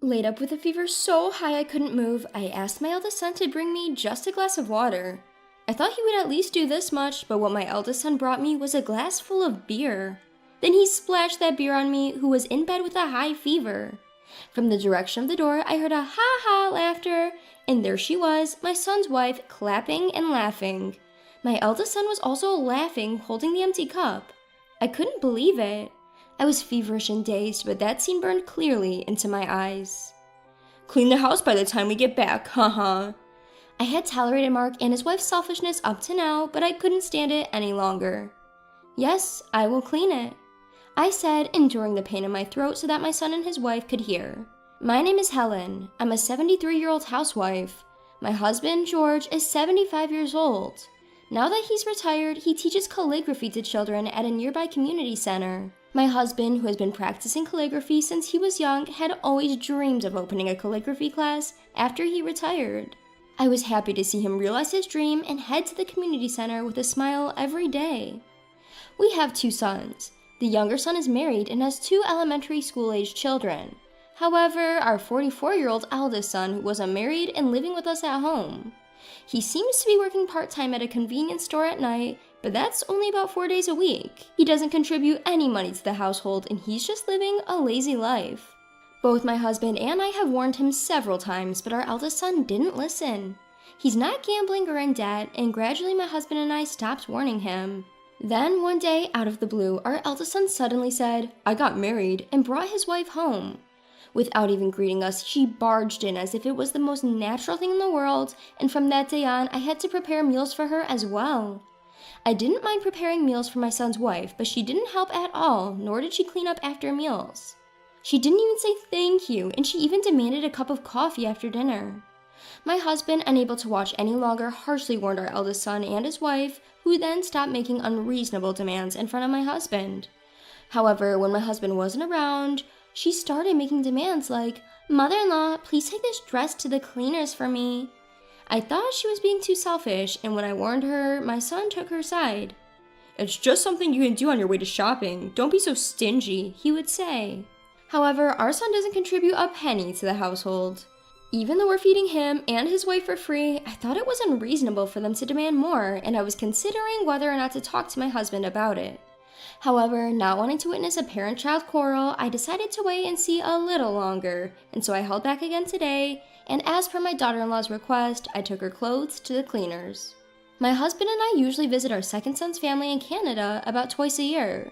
Laid up with a fever so high I couldn't move, I asked my eldest son to bring me just a glass of water. I thought he would at least do this much, but what my eldest son brought me was a glass full of beer. Then he splashed that beer on me, who was in bed with a high fever. From the direction of the door, I heard a ha-ha laughter, and there she was, my son's wife, clapping and laughing. My eldest son was also laughing, holding the empty cup. I couldn't believe it. I was feverish and dazed, but that scene burned clearly into my eyes. "Clean the house by the time we get back, haha." I had tolerated Mark and his wife's selfishness up to now, but I couldn't stand it any longer. "Yes, I will clean it," I said, enduring the pain in my throat so that my son and his wife could hear. "My name is Helen. I'm a 73-year-old housewife. My husband, George, is 75 years old. Now that he's retired, he teaches calligraphy to children at a nearby community center. My husband, who has been practicing calligraphy since he was young, had always dreamed of opening a calligraphy class after he retired. I was happy to see him realize his dream and head to the community center with a smile every day. We have 2 sons. The younger son is married and has 2 elementary school-aged children. However, our 44-year-old eldest son was unmarried and living with us at home. He seems to be working part-time at a convenience store at night, but that's only about 4 days a week. He doesn't contribute any money to the household, and he's just living a lazy life. Both my husband and I have warned him several times, but our eldest son didn't listen. He's not gambling or in debt, and gradually my husband and I stopped warning him. Then one day, out of the blue, our eldest son suddenly said, "I got married," and brought his wife home. Without even greeting us, she barged in as if it was the most natural thing in the world, and from that day on, I had to prepare meals for her as well. I didn't mind preparing meals for my son's wife, but she didn't help at all, nor did she clean up after meals. She didn't even say thank you, and she even demanded a cup of coffee after dinner. My husband, unable to watch any longer, harshly warned our eldest son and his wife, who then stopped making unreasonable demands in front of my husband. However, when my husband wasn't around, she started making demands like, "Mother-in-law, please take this dress to the cleaners for me." I thought she was being too selfish, and when I warned her, my son took her side. "It's just something you can do on your way to shopping. Don't be so stingy," he would say. However, our son doesn't contribute a penny to the household. Even though we're feeding him and his wife for free, I thought it was unreasonable for them to demand more, and I was considering whether or not to talk to my husband about it. However, not wanting to witness a parent-child quarrel, I decided to wait and see a little longer, and so I held back again today, and as per my daughter-in-law's request, I took her clothes to the cleaners. My husband and I usually visit our second son's family in Canada about twice a year.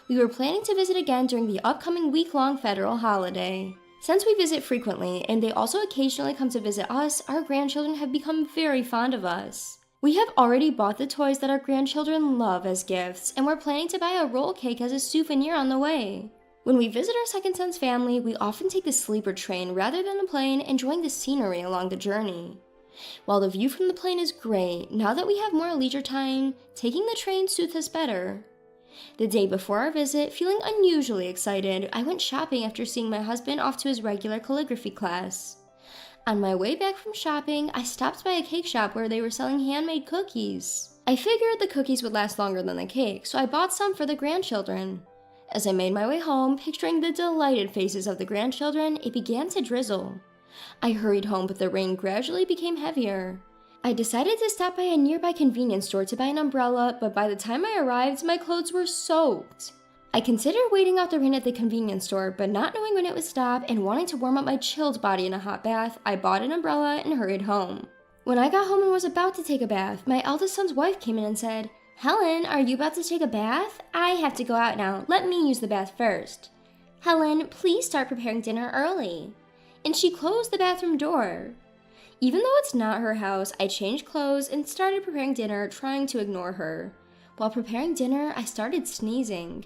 We were planning to visit again during the upcoming week-long federal holiday. Since we visit frequently, and they also occasionally come to visit us, our grandchildren have become very fond of us. We have already bought the toys that our grandchildren love as gifts, and we're planning to buy a roll cake as a souvenir on the way. When we visit our second son's family, we often take the sleeper train rather than a plane, enjoying the scenery along the journey. While the view from the plane is great, now that we have more leisure time, taking the train suits us better. The day before our visit, feeling unusually excited, I went shopping after seeing my husband off to his regular calligraphy class. On my way back from shopping, I stopped by a cake shop where they were selling handmade cookies. I figured the cookies would last longer than the cake, so I bought some for the grandchildren. As I made my way home, picturing the delighted faces of the grandchildren, it began to drizzle. I hurried home, but the rain gradually became heavier. I decided to stop by a nearby convenience store to buy an umbrella, but by the time I arrived, my clothes were soaked. I considered waiting out the rain at the convenience store, but not knowing when it would stop and wanting to warm up my chilled body in a hot bath, I bought an umbrella and hurried home. When I got home and was about to take a bath, my eldest son's wife came in and said, "Helen, are you about to take a bath? I have to go out now. Let me use the bath first." "Helen, please start preparing dinner early." And she closed the bathroom door. Even though it's not her house, I changed clothes and started preparing dinner, trying to ignore her. While preparing dinner, I started sneezing.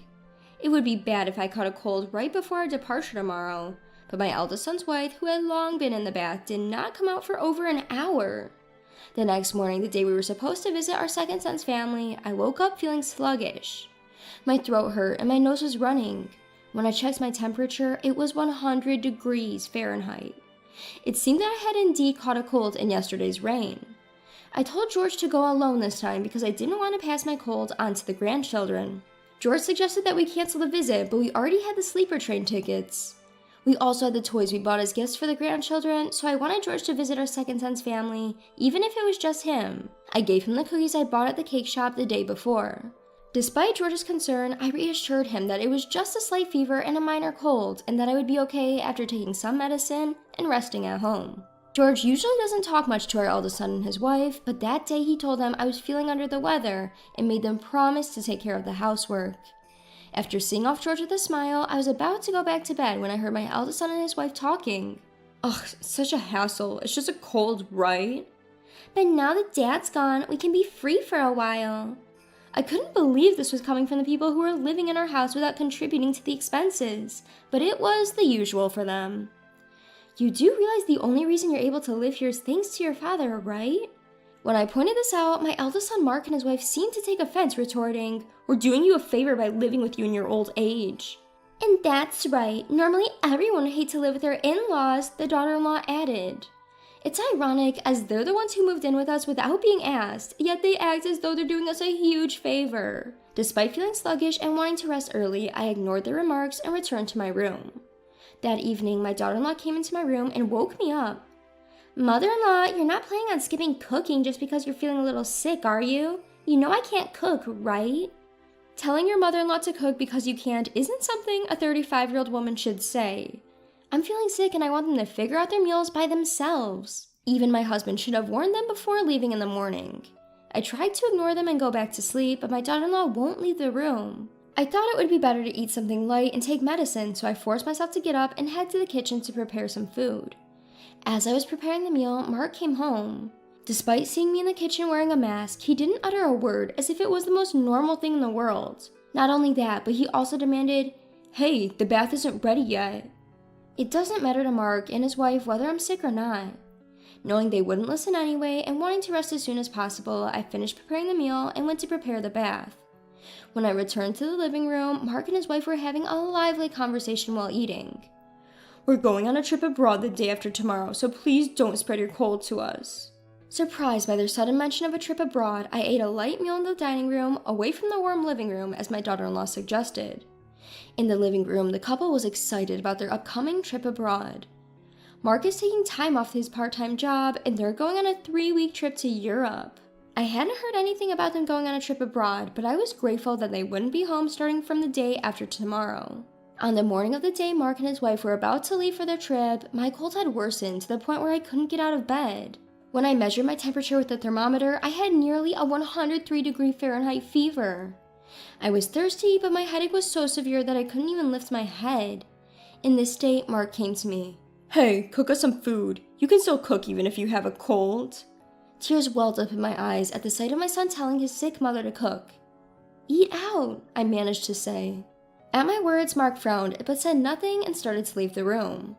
It would be bad if I caught a cold right before our departure tomorrow, but my eldest son's wife, who had long been in the bath, did not come out for over an hour. The next morning, the day we were supposed to visit our second son's family, I woke up feeling sluggish. My throat hurt and my nose was running. When I checked my temperature, it was 100 degrees Fahrenheit. It seemed that I had indeed caught a cold in yesterday's rain. I told George to go alone this time because I didn't want to pass my cold on to the grandchildren. George suggested that we cancel the visit, but we already had the sleeper train tickets. We also had the toys we bought as gifts for the grandchildren, so I wanted George to visit our second son's family, even if it was just him. I gave him the cookies I bought at the cake shop the day before. Despite George's concern, I reassured him that it was just a slight fever and a minor cold, and that I would be okay after taking some medicine and resting at home. George usually doesn't talk much to our eldest son and his wife, but that day he told them I was feeling under the weather and made them promise to take care of the housework. After seeing off George with a smile, I was about to go back to bed when I heard my eldest son and his wife talking. Ugh, such a hassle. It's just a cold, right? But now that Dad's gone, we can be free for a while. I couldn't believe this was coming from the people who were living in our house without contributing to the expenses, but it was the usual for them. You do realize the only reason you're able to live here is thanks to your father, right? When I pointed this out, my eldest son Mark and his wife seemed to take offense, retorting, "We're doing you a favor by living with you in your old age." And that's right, normally everyone would hate to live with their in-laws, the daughter-in-law added. It's ironic, as they're the ones who moved in with us without being asked, yet they act as though they're doing us a huge favor. Despite feeling sluggish and wanting to rest early, I ignored their remarks and returned to my room. That evening, my daughter-in-law came into my room and woke me up. "Mother-in-law, you're not planning on skipping cooking just because you're feeling a little sick, are you? You know I can't cook, right?" Telling your mother-in-law to cook because you can't isn't something a 35-year-old woman should say. I'm feeling sick and I want them to figure out their meals by themselves. Even my husband should have warned them before leaving in the morning. I tried to ignore them and go back to sleep, but my daughter-in-law won't leave the room. I thought it would be better to eat something light and take medicine, so I forced myself to get up and head to the kitchen to prepare some food. As I was preparing the meal, Mark came home. Despite seeing me in the kitchen wearing a mask, he didn't utter a word as if it was the most normal thing in the world. Not only that, but he also demanded, "Hey, the bath isn't ready yet." It doesn't matter to Mark and his wife whether I'm sick or not. Knowing they wouldn't listen anyway and wanting to rest as soon as possible, I finished preparing the meal and went to prepare the bath. When I returned to the living room, Mark and his wife were having a lively conversation while eating. "We're going on a trip abroad the day after tomorrow, so please don't spread your cold to us." Surprised by their sudden mention of a trip abroad, I ate a light meal in the dining room, away from the warm living room, as my daughter-in-law suggested. In the living room, the couple was excited about their upcoming trip abroad. Mark is taking time off his part-time job, and they're going on a 3-week trip to Europe. I hadn't heard anything about them going on a trip abroad, but I was grateful that they wouldn't be home starting from the day after tomorrow. On the morning of the day Mark and his wife were about to leave for their trip, my cold had worsened to the point where I couldn't get out of bed. When I measured my temperature with the thermometer, I had nearly a 103-degree Fahrenheit fever. I was thirsty, but my headache was so severe that I couldn't even lift my head. In this state, Mark came to me. "Hey, cook us some food. You can still cook even if you have a cold." Tears welled up in my eyes at the sight of my son telling his sick mother to cook. "Eat out," I managed to say. At my words, Mark frowned, but said nothing and started to leave the room.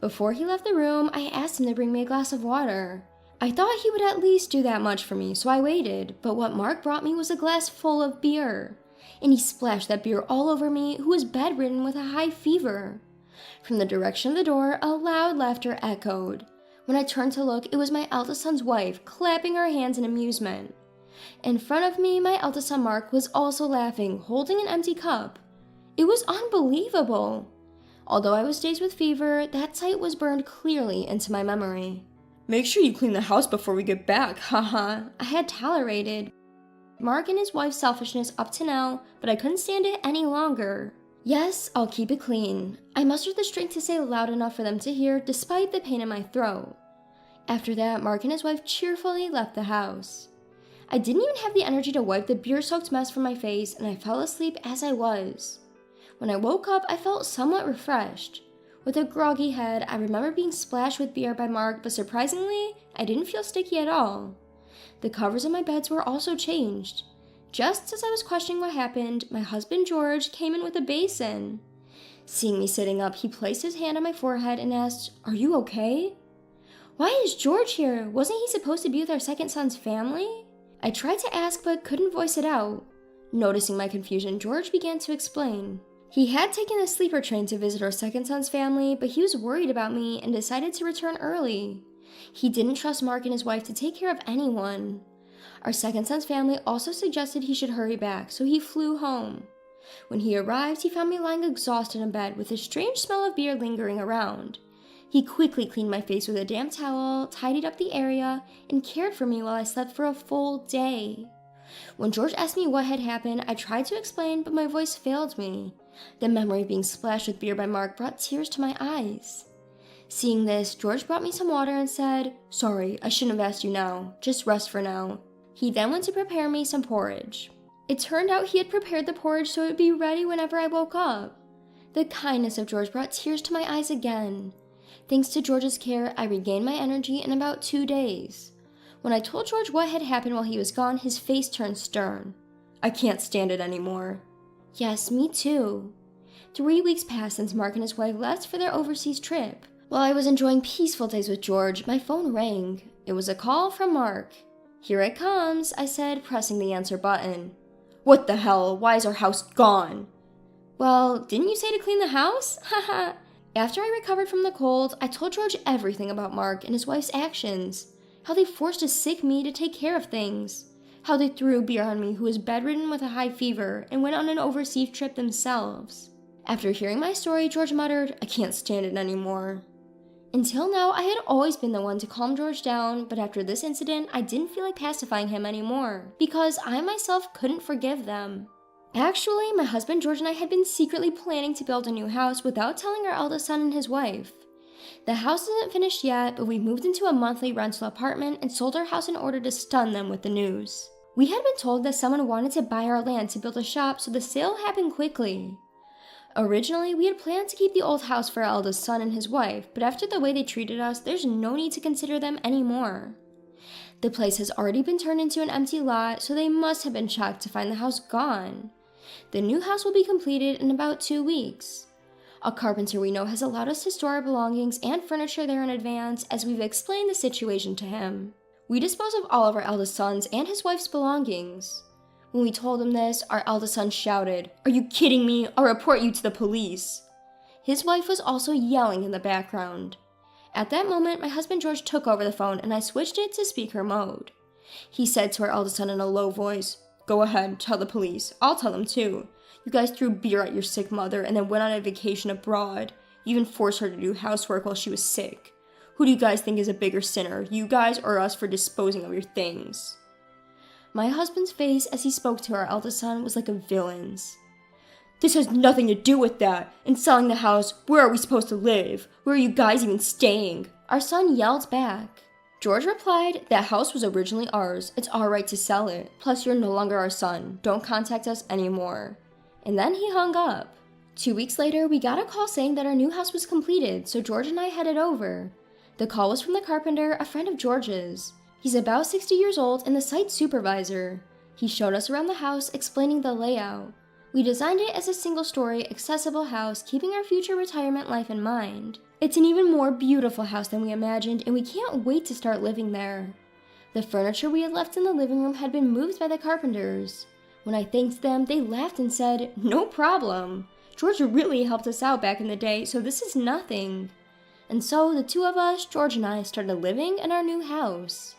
Before he left the room, I asked him to bring me a glass of water. I thought he would at least do that much for me, so I waited, but what Mark brought me was a glass full of beer. And he splashed that beer all over me, who was bedridden with a high fever. From the direction of the door, a loud laughter echoed. When I turned to look, it was my eldest son's wife, clapping her hands in amusement. In front of me, my eldest son Mark was also laughing, holding an empty cup. It was unbelievable. Although I was dazed with fever, that sight was burned clearly into my memory. "Make sure you clean the house before we get back, haha," I had tolerated Mark and his wife's selfishness up to now, but I couldn't stand it any longer. "Yes, I'll keep it clean." I mustered the strength to say loud enough for them to hear, despite the pain in my throat. After that, Mark and his wife cheerfully left the house. I didn't even have the energy to wipe the beer-soaked mess from my face, and I fell asleep as I was. When I woke up, I felt somewhat refreshed. With a groggy head, I remember being splashed with beer by Mark, but surprisingly, I didn't feel sticky at all. The covers of my beds were also changed. Just as I was questioning what happened, my husband George came in with a basin. Seeing me sitting up, he placed his hand on my forehead and asked, "Are you okay?" "Why is George here? Wasn't he supposed to be with our second son's family?" I tried to ask but couldn't voice it out. Noticing my confusion, George began to explain. He had taken a sleeper train to visit our second son's family, but he was worried about me and decided to return early. He didn't trust Mark and his wife to take care of anyone. Our second son's family also suggested he should hurry back, so he flew home. When he arrived, he found me lying exhausted in bed with a strange smell of beer lingering around. He quickly cleaned my face with a damp towel, tidied up the area, and cared for me while I slept for a full day. When George asked me what had happened, I tried to explain, but my voice failed me. The memory of being splashed with beer by Mark brought tears to my eyes. Seeing this, George brought me some water and said, "Sorry, I shouldn't have asked you now. Just rest for now." He then went to prepare me some porridge. It turned out he had prepared the porridge so it would be ready whenever I woke up. The kindness of George brought tears to my eyes again. Thanks to George's care, I regained my energy in about 2 days. When I told George what had happened while he was gone, his face turned stern. "I can't stand it anymore." Yes, me too. 3 weeks passed since Mark and his wife left for their overseas trip. While I was enjoying peaceful days with George, my phone rang. It was a call from Mark. "Here it comes," I said, pressing the answer button. "What the hell? Why is our house gone?" "Well, didn't you say to clean the house?" Haha. After I recovered from the cold, I told George everything about Mark and his wife's actions. How they forced a sick me to take care of things. How they threw beer on me who was bedridden with a high fever and went on an overseas trip themselves. After hearing my story, George muttered, "I can't stand it anymore." Until now, I had always been the one to calm George down, but after this incident, I didn't feel like pacifying him anymore, because I myself couldn't forgive them. Actually, my husband George and I had been secretly planning to build a new house without telling our eldest son and his wife. The house isn't finished yet, but we moved into a monthly rental apartment and sold our house in order to stun them with the news. We had been told that someone wanted to buy our land to build a shop, so the sale happened quickly. Originally, we had planned to keep the old house for our eldest son and his wife, but after the way they treated us, there's no need to consider them anymore. The place has already been turned into an empty lot, so they must have been shocked to find the house gone. The new house will be completed in about 2 weeks. A carpenter we know has allowed us to store our belongings and furniture there in advance, as we've explained the situation to him. We dispose of all of our eldest son's and his wife's belongings. When we told him this, our eldest son shouted, "Are you kidding me? I'll report you to the police." His wife was also yelling in the background. At that moment, my husband George took over the phone and I switched it to speaker mode. He said to our eldest son in a low voice, "Go ahead, tell the police. I'll tell them too. You guys threw beer at your sick mother and then went on a vacation abroad. You even forced her to do housework while she was sick. Who do you guys think is a bigger sinner, you guys or us for disposing of your things?" My husband's face as he spoke to our eldest son was like a villain's. "This has nothing to do with that. In selling the house, where are we supposed to live? Where are you guys even staying?" Our son yelled back. George replied, "That house was originally ours. It's our right to sell it. Plus, you're no longer our son. Don't contact us anymore." And then he hung up. 2 weeks later, we got a call saying that our new house was completed, so George and I headed over. The call was from the carpenter, a friend of George's. He's about 60 years old and the site supervisor. He showed us around the house, explaining the layout. We designed it as a single-story, accessible house, keeping our future retirement life in mind. It's an even more beautiful house than we imagined, and we can't wait to start living there. The furniture we had left in the living room had been moved by the carpenters. When I thanked them, they laughed and said, "No problem. George really helped us out back in the day, so this is nothing." And so the two of us, George and I, started living in our new house.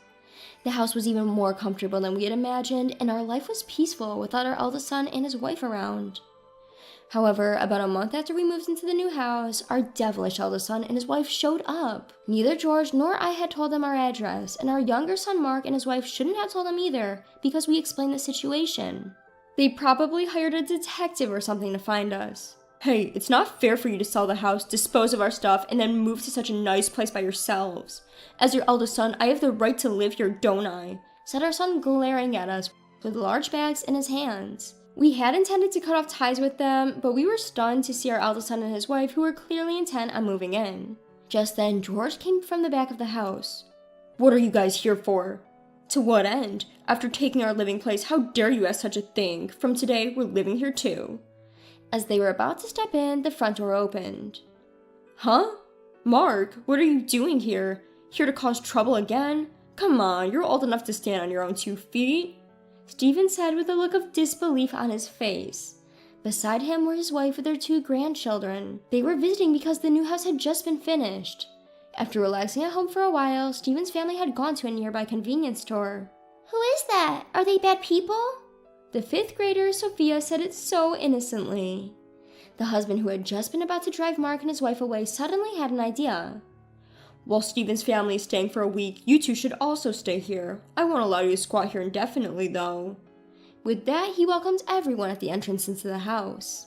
The house was even more comfortable than we had imagined, and our life was peaceful without our eldest son and his wife around. However, about a month after we moved into the new house, our devilish eldest son and his wife showed up. Neither George nor I had told them our address, and our younger son Mark and his wife shouldn't have told them either, because we explained the situation. They probably hired a detective or something to find us. "Hey, it's not fair for you to sell the house, dispose of our stuff, and then move to such a nice place by yourselves. As your eldest son, I have the right to live here, don't I?" said our son, glaring at us with large bags in his hands. We had intended to cut off ties with them, but we were stunned to see our eldest son and his wife, who were clearly intent on moving in. Just then, George came from the back of the house. "What are you guys here for?" "To what end? After taking our living place, how dare you ask such a thing? From today, we're living here too." As they were about to step in, the front door opened. "Huh? Mark, what are you doing here? Here to cause trouble again? Come on, you're old enough to stand on your own 2 feet. Stephen said with a look of disbelief on his face. Beside him were his wife with their 2 grandchildren. They were visiting because the new house had just been finished. After relaxing at home for a while, Stephen's family had gone to a nearby convenience store. "Who is that? Are they bad people?" The 5th grader, Sophia, said it so innocently. The husband, who had just been about to drive Mark and his wife away, suddenly had an idea. "While Steven's family is staying for a week, you two should also stay here. I won't allow you to squat here indefinitely, though." With that, he welcomed everyone at the entrance into the house.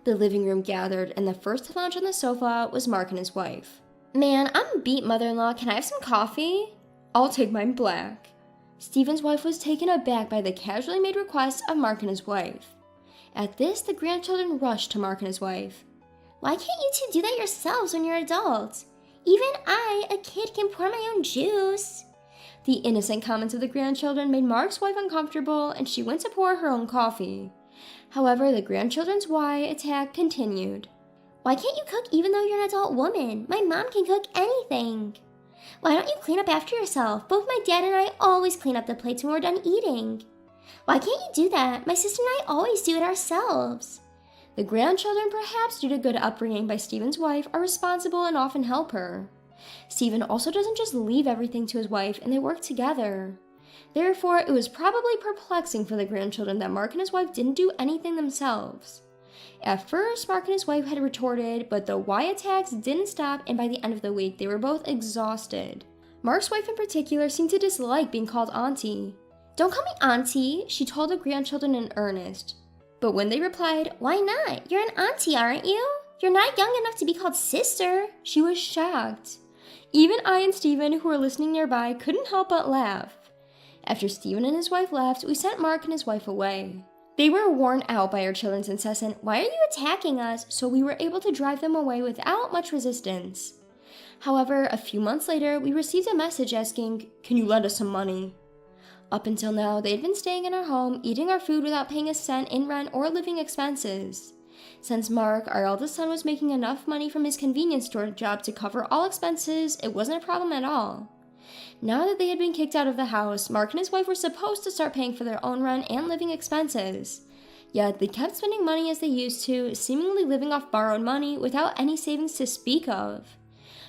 The living room gathered, and the first to lounge on the sofa was Mark and his wife. "Man, I'm beat, mother-in-law. Can I have some coffee?" "I'll take mine black." Steven's wife was taken aback by the casually made request of Mark and his wife. At this, the grandchildren rushed to Mark and his wife. "Why can't you two do that yourselves when you're adults? Even I, a kid, can pour my own juice." The innocent comments of the grandchildren made Mark's wife uncomfortable, and she went to pour her own coffee. However, the grandchildren's why attack continued. "Why can't you cook even though you're an adult woman? My mom can cook anything." "Why don't you clean up after yourself? Both my dad and I always clean up the plates when we're done eating." "Why can't you do that? My sister and I always do it ourselves." The grandchildren, perhaps due to good upbringing by Stephen's wife, are responsible and often help her. Stephen also doesn't just leave everything to his wife, and they work together. Therefore, it was probably perplexing for the grandchildren that Mark and his wife didn't do anything themselves. At first, Mark and his wife had retorted, but the why attacks didn't stop, and by the end of the week, they were both exhausted. Mark's wife in particular seemed to dislike being called auntie. "Don't call me auntie," she told the grandchildren in earnest. But when they replied, "Why not? You're an auntie, aren't you? You're not young enough to be called sister," she was shocked. Even I and Stephen, who were listening nearby, couldn't help but laugh. After Stephen and his wife left, we sent Mark and his wife away. They were worn out by our children's incessant, "Why are you attacking us?" so we were able to drive them away without much resistance. However, a few months later, we received a message asking, "Can you lend us some money?" Up until now, they had been staying in our home, eating our food without paying a cent in rent or living expenses. Since Mark, our eldest son, was making enough money from his convenience store job to cover all expenses, it wasn't a problem at all. Now that they had been kicked out of the house, Mark and his wife were supposed to start paying for their own rent and living expenses. Yet they kept spending money as they used to, seemingly living off borrowed money without any savings to speak of.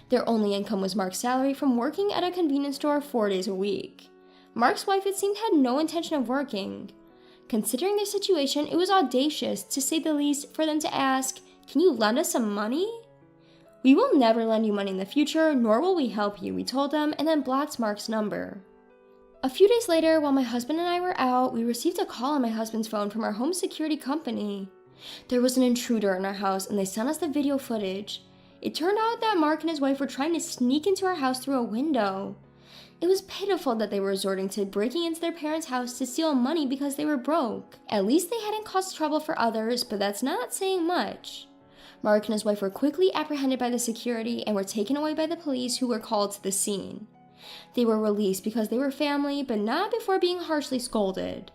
Their only income was Mark's salary from working at a convenience store 4 days a week. Mark's wife, it seemed, had no intention of working. Considering their situation, it was audacious, to say the least, for them to ask, "Can you lend us some money?" "We will never lend you money in the future, nor will we help you," we told them, and then blocked Mark's number. A few days later, while my husband and I were out, we received a call on my husband's phone from our home security company. There was an intruder in our house, and they sent us the video footage. It turned out that Mark and his wife were trying to sneak into our house through a window. It was pitiful that they were resorting to breaking into their parents' house to steal money because they were broke. At least they hadn't caused trouble for others, but that's not saying much. Mark and his wife were quickly apprehended by the security and were taken away by the police, who were called to the scene. They were released because they were family, but not before being harshly scolded.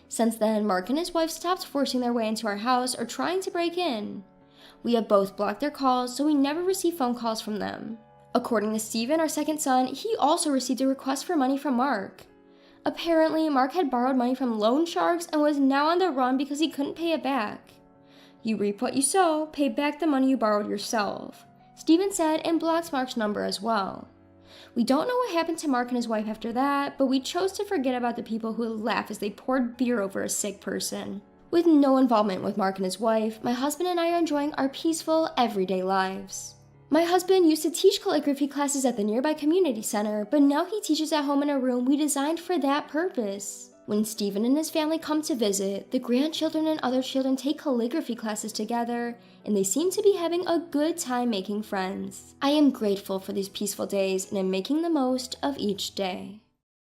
Since then, Mark and his wife stopped forcing their way into our house or trying to break in. We have both blocked their calls, so we never receive phone calls from them. According to Stephen, our second son, he also received a request for money from Mark. Apparently, Mark had borrowed money from loan sharks and was now on the run because he couldn't pay it back. "You reap what you sow, pay back the money you borrowed yourself," Stephen said, and blocked Mark's number as well. We don't know what happened to Mark and his wife after that, but we chose to forget about the people who would laugh as they poured beer over a sick person. With no involvement with Mark and his wife, my husband and I are enjoying our peaceful, everyday lives. My husband used to teach calligraphy classes at the nearby community center, but now he teaches at home in a room we designed for that purpose. When Stephen and his family come to visit, the grandchildren and other children take calligraphy classes together, and they seem to be having a good time making friends. I am grateful for these peaceful days, and am making the most of each day.